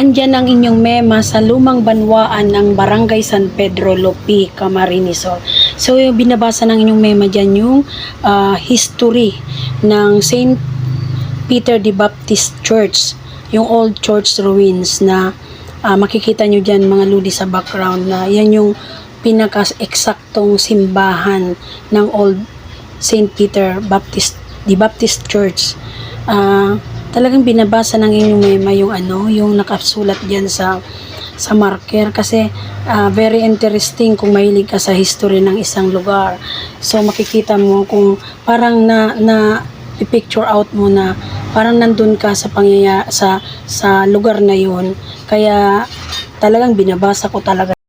nandyan ang inyong mema sa lumang banwaan ng Barangay San Pedro, Lopi, Camarines Sur. So, yung binabasa ng inyong mema dyan yung history ng Saint Peter the Baptist Church, yung old church ruins na makikita nyo dyan mga ludi sa background na yan yung pinaka-eksaktong simbahan ng old Saint Peter the Baptist Church. Talagang binabasa ng inyong mema yung yung nakasulat diyan sa marker kasi very interesting kung mahilig ka sa history ng isang lugar. So makikita mo kung parang na picture out mo na parang nandun ka sa sa lugar na yun. Kaya talagang binabasa ko talaga